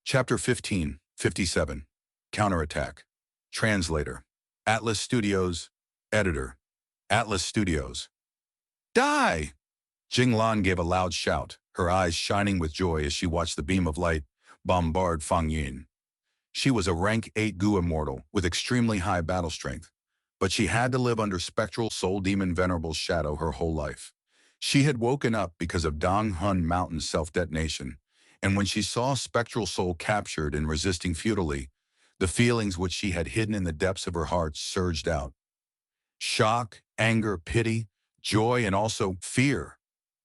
Chapter 15, 57. Counterattack. Translator. Atlas Studios. Editor. Atlas Studios. Die! Jinglan gave a loud shout, her eyes shining with joy as she watched the beam of light bombard Fang Yun. She was a rank 8 Gu immortal with extremely high battle strength, but she had to live under spectral soul demon Venerable's shadow her whole life. She had woken up because of Dong Hun Mountain's self-detonation, and when she saw spectral soul captured and resisting futilely, the feelings which she had hidden in the depths of her heart surged out. Shock, anger, pity, joy, and also fear.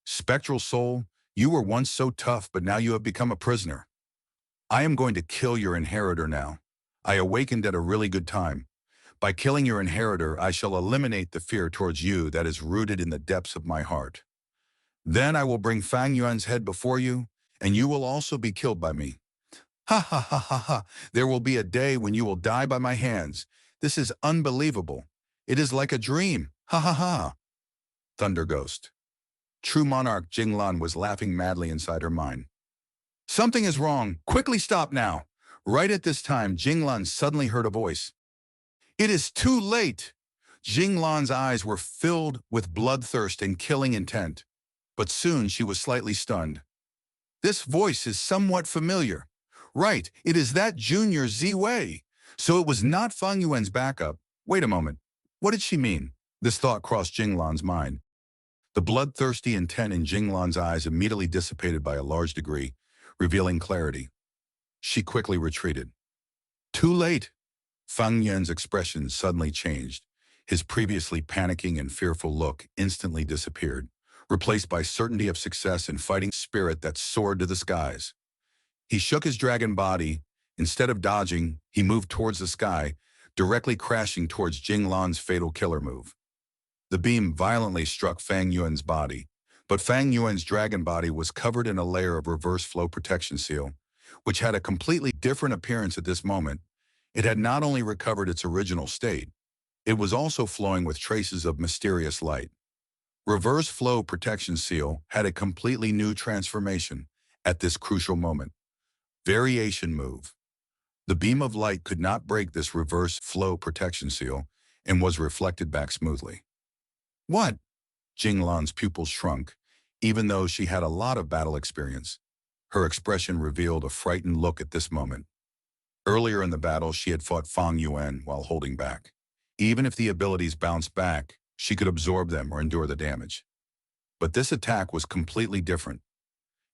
Spectral soul, you were once so tough, but now you have become a prisoner. I am going to kill your inheritor now. I awakened at a really good time. By killing your inheritor, I shall eliminate the fear towards you that is rooted in the depths of my heart. Then I will bring Fang Yuan's head before you, and you will also be killed by me. Ha ha ha ha ha. There will be a day when you will die by my hands. This is unbelievable. It is like a dream. Ha ha ha. Thunder Ghost. True monarch Jinglan was laughing madly inside her mind. Something is wrong. Quickly stop now. Right at this time, Jinglan suddenly heard a voice. It is too late. Jinglan's eyes were filled with bloodthirst and killing intent, but soon she was slightly stunned. This voice is somewhat familiar. Right, it is that Junior Ziwei. So it was not Fang Yuan's backup. Wait a moment. What did she mean? This thought crossed Jinglan's mind. The bloodthirsty intent in Jinglan's eyes immediately dissipated by a large degree, revealing clarity. She quickly retreated. Too late. Fang Yuan's expression suddenly changed. His previously panicking and fearful look instantly disappeared, replaced by certainty of success and fighting spirit that soared to the skies. He shook his dragon body. Instead of dodging, he moved towards the sky, directly crashing towards Jinglan's fatal killer move. The beam violently struck Fang Yuan's body, but Fang Yuan's dragon body was covered in a layer of reverse flow protection seal, which had a completely different appearance at this moment. It had not only recovered its original state, it was also flowing with traces of mysterious light. Reverse flow protection seal had a completely new transformation at this crucial moment. Variation move. The beam of light could not break this reverse flow protection seal and was reflected back smoothly. What? Jinglan's pupils shrunk, even though she had a lot of battle experience. Her expression revealed a frightened look at this moment. Earlier in the battle, she had fought Fang Yuan while holding back. Even if the abilities bounced back, she could absorb them or endure the damage. But this attack was completely different.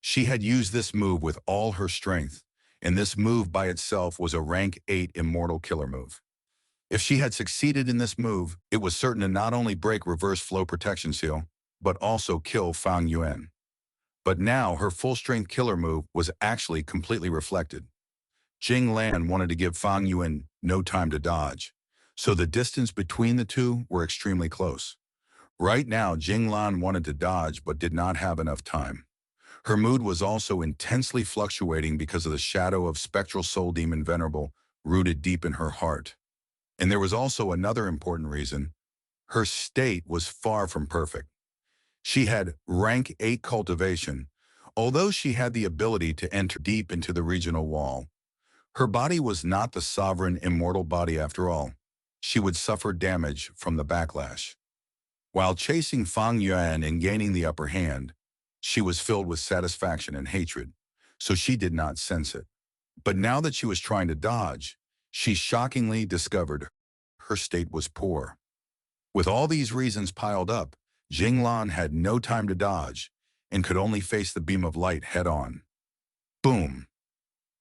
She had used this move with all her strength, and this move by itself was a rank 8 immortal killer move. If she had succeeded in this move, it was certain to not only break reverse flow protection seal, but also kill Fang Yuan. But now her full-strength killer move was actually completely reflected. Jinglan wanted to give Fang Yuan no time to dodge, so the distance between the two were extremely close. Right now, Jinglan wanted to dodge but did not have enough time. Her mood was also intensely fluctuating because of the shadow of spectral soul demon Venerable rooted deep in her heart. And there was also another important reason. Her state was far from perfect. She had rank 8 cultivation. Although she had the ability to enter deep into the regional wall, her body was not the sovereign immortal body after all. She would suffer damage from the backlash. While chasing Fang Yuan and gaining the upper hand, she was filled with satisfaction and hatred, so she did not sense it. But now that she was trying to dodge, she shockingly discovered her state was poor. With all these reasons piled up, Jinglan had no time to dodge and could only face the beam of light head-on. Boom!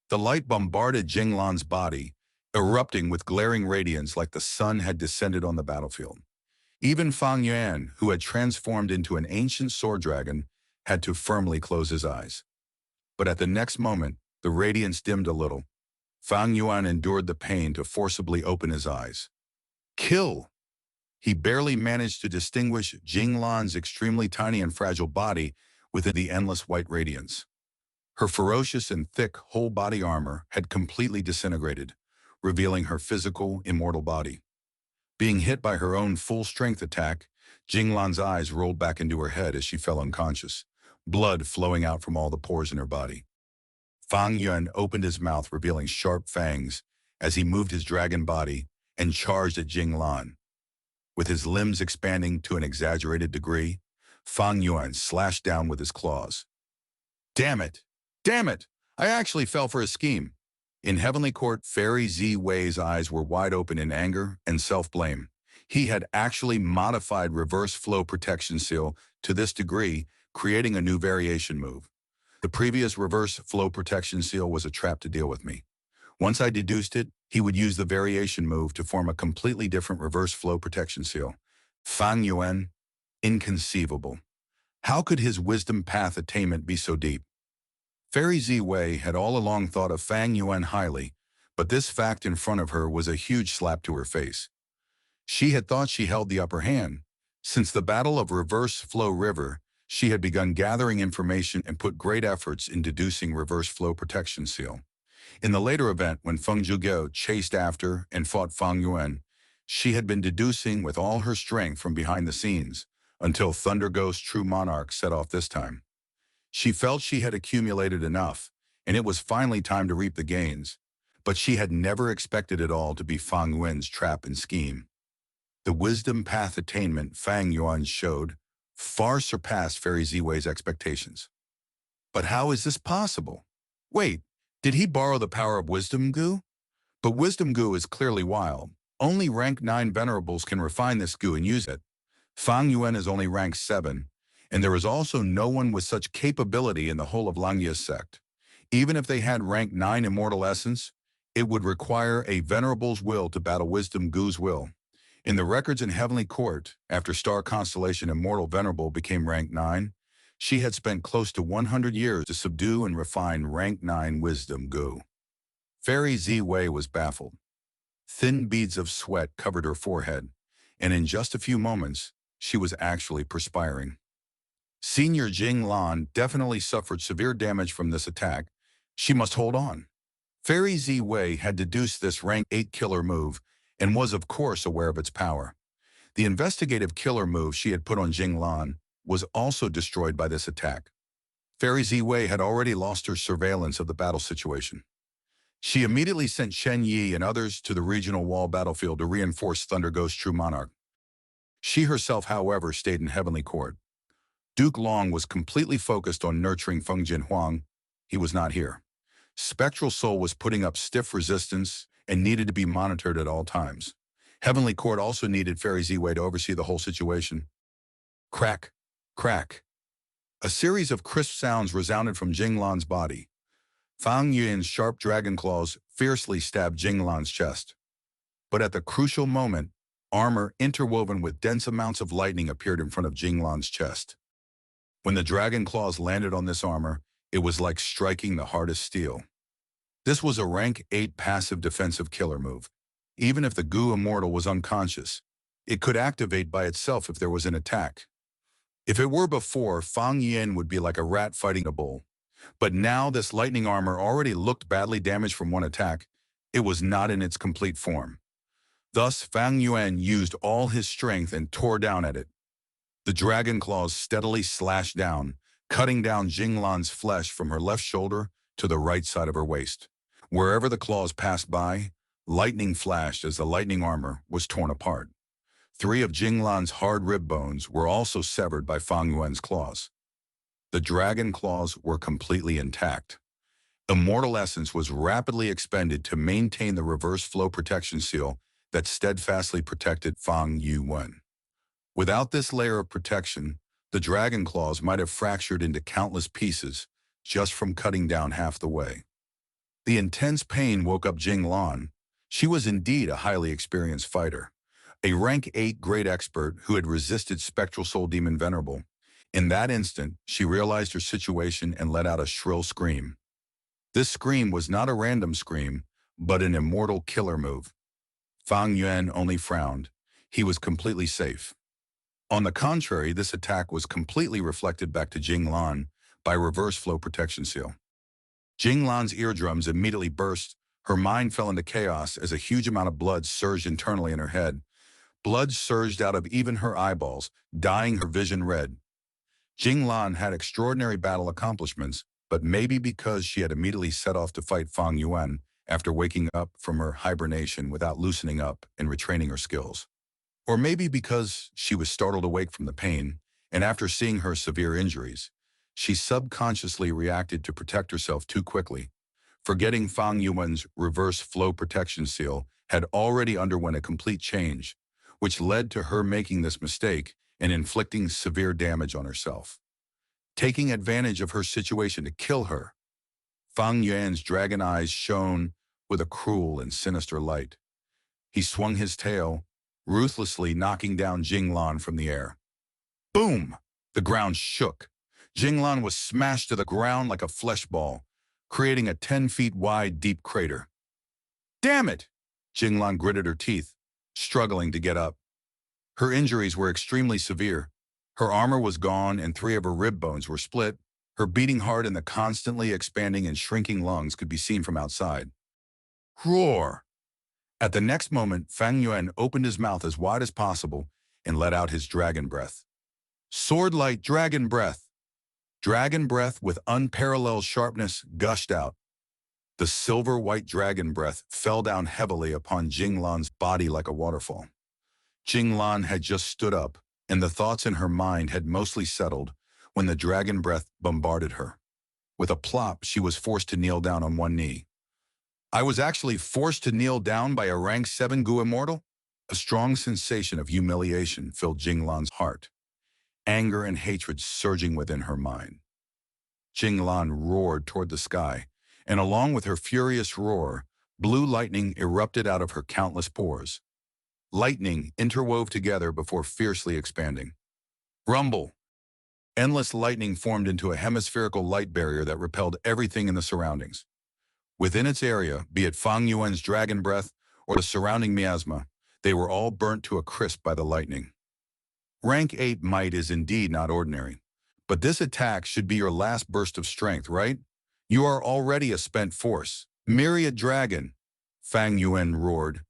The light bombarded Jinglan's body, erupting with glaring radiance like the sun had descended on the battlefield. Even Fang Yuan, who had transformed into an ancient sword dragon, had to firmly close his eyes. But at the next moment, the radiance dimmed a little. Fang Yuan endured the pain to forcibly open his eyes. Kill! He barely managed to distinguish Jinglan's extremely tiny and fragile body within the endless white radiance. Her ferocious and thick whole-body armor had completely disintegrated, revealing her physical, immortal body. Being hit by her own full-strength attack, Jinglan's eyes rolled back into her head as she fell unconscious, blood flowing out from all the pores in her body. Fang Yuan opened his mouth, revealing sharp fangs as he moved his dragon body and charged at Jing Lan. With his limbs expanding to an exaggerated degree, Fang Yuan slashed down with his claws. Damn it! Damn it! I actually fell for a scheme. In Heavenly Court, Fairy Zi Wei's eyes were wide open in anger and self-blame. He had actually modified reverse flow protection seal to this degree, creating a new variation move. The previous reverse flow protection seal was a trap to deal with me. Once I deduced it, he would use the variation move to form a completely different reverse flow protection seal. Fang Yuan, inconceivable. How could his wisdom path attainment be so deep? Fairy Zi Wei had all along thought of Fang Yuan highly, but this fact in front of her was a huge slap to her face. She had thought she held the upper hand. Since the Battle of Reverse Flow River, she had begun gathering information and put great efforts in deducing reverse flow protection seal. In the later event, when Feng Zhuge chased after and fought Fang Yuan, she had been deducing with all her strength from behind the scenes, until Thunder Ghost True Monarch set off this time. She felt she had accumulated enough, and it was finally time to reap the gains, but she had never expected it all to be Fang Yuan's trap and scheme. The wisdom path attainment Fang Yuan showed far surpassed Fairy Zi Wei's expectations. But how is this possible? Wait, did he borrow the power of Wisdom Goo? But Wisdom Goo is clearly wild. Only rank 9 venerables can refine this goo and use it. Fang Yuan is only rank 7, and there is also no one with such capability in the whole of Langya's sect. Even if they had rank 9 immortal essence, it would require a venerable's will to battle Wisdom Goo's will. In the records in Heavenly Court, after Star Constellation Immortal Venerable became rank 9, she had spent close to 100 years to subdue and refine rank 9 Wisdom Goo. Fairy Zi Wei was baffled. Thin beads of sweat covered her forehead, and in just a few moments, she was actually perspiring. Senior Jing Lan definitely suffered severe damage from this attack. She must hold on. Fairy Zi Wei had deduced this rank 8 killer move and was of course aware of its power. The investigative killer move she had put on Jing Lan was also destroyed by this attack. Fairy Zi Wei had already lost her surveillance of the battle situation. She immediately sent Shen Yi and others to the regional wall battlefield to reinforce Thunder Ghost True Monarch. She herself, however, stayed in Heavenly Court. Duke Long was completely focused on nurturing Feng Jinhuang. He was not here. Spectral Soul was putting up stiff resistance and needed to be monitored at all times. Heavenly Court also needed Fairy Zi Wei to oversee the whole situation. Crack, crack. A series of crisp sounds resounded from Jing Lan's body. Fang Yuan's sharp dragon claws fiercely stabbed Jing Lan's chest. But at the crucial moment, armor interwoven with dense amounts of lightning appeared in front of Jing Lan's chest. When the dragon claws landed on this armor, it was like striking the hardest steel. This was a rank 8 passive defensive killer move. Even if the Goo Immortal was unconscious, it could activate by itself if there was an attack. If it were before, Fang Yuan would be like a rat fighting a bull. But now this lightning armor already looked badly damaged from one attack. It was not in its complete form. Thus, Fang Yuan used all his strength and tore down at it. The dragon claws steadily slashed down, cutting down Jing Lan's flesh from her left shoulder to the right side of her waist. Wherever the claws passed by, lightning flashed as the lightning armor was torn apart. 3 of Jing Lan's hard rib bones were also severed by Fang Yuan's claws. The dragon claws were completely intact. Immortal essence was rapidly expended to maintain the reverse flow protection seal that steadfastly protected Fang Yuan. Without this layer of protection, the dragon claws might have fractured into countless pieces just from cutting down half the way. The intense pain woke up Jing Lan. She was indeed a highly experienced fighter, a rank 8 great expert who had resisted Spectral Soul Demon Venerable. In that instant, she realized her situation and let out a shrill scream. This scream was not a random scream, but an immortal killer move. Fang Yuan only frowned. He was completely safe. On the contrary, this attack was completely reflected back to Jing Lan by reverse flow protection seal. Jing Lan's eardrums immediately burst. Her mind fell into chaos as a huge amount of blood surged internally in her head. Blood surged out of even her eyeballs, dyeing her vision red. Jing Lan had extraordinary battle accomplishments, but maybe because she had immediately set off to fight Fang Yuan after waking up from her hibernation without loosening up and retraining her skills. Or maybe because she was startled awake from the pain, and after seeing her severe injuries, she subconsciously reacted to protect herself too quickly, forgetting Fang Yuan's reverse flow protection seal had already underwent a complete change, which led to her making this mistake and inflicting severe damage on herself. Taking advantage of her situation to kill her, Fang Yuan's dragon eyes shone with a cruel and sinister light. He swung his tail, ruthlessly knocking down Jinglan from the air. Boom! The ground shook. Jinglan was smashed to the ground like a flesh ball, creating a 10 feet wide deep crater. Damn it! Jinglan gritted her teeth, struggling to get up. Her injuries were extremely severe. Her armor was gone and 3 of her rib bones were split. Her beating heart and the constantly expanding and shrinking lungs could be seen from outside. Roar! At the next moment, Fang Yuan opened his mouth as wide as possible and let out his dragon breath. Sword-light dragon breath. Dragon breath with unparalleled sharpness gushed out. The silver-white dragon breath fell down heavily upon Jinglan's body like a waterfall. Jinglan had just stood up, and the thoughts in her mind had mostly settled when the dragon breath bombarded her. With a plop, she was forced to kneel down on one knee. I was actually forced to kneel down by a rank 7 Gu immortal? A strong sensation of humiliation filled Jinglan's heart, anger and hatred surging within her mind. Jinglan roared toward the sky, and along with her furious roar, blue lightning erupted out of her countless pores. Lightning interwove together before fiercely expanding. Rumble! Endless lightning formed into a hemispherical light barrier that repelled everything in the surroundings. Within its area, be it Fang Yuan's dragon breath or the surrounding miasma, they were all burnt to a crisp by the lightning. Rank 8 might is indeed not ordinary, but this attack should be your last burst of strength, right? You are already a spent force. Myriad dragon! Fang Yuan roared,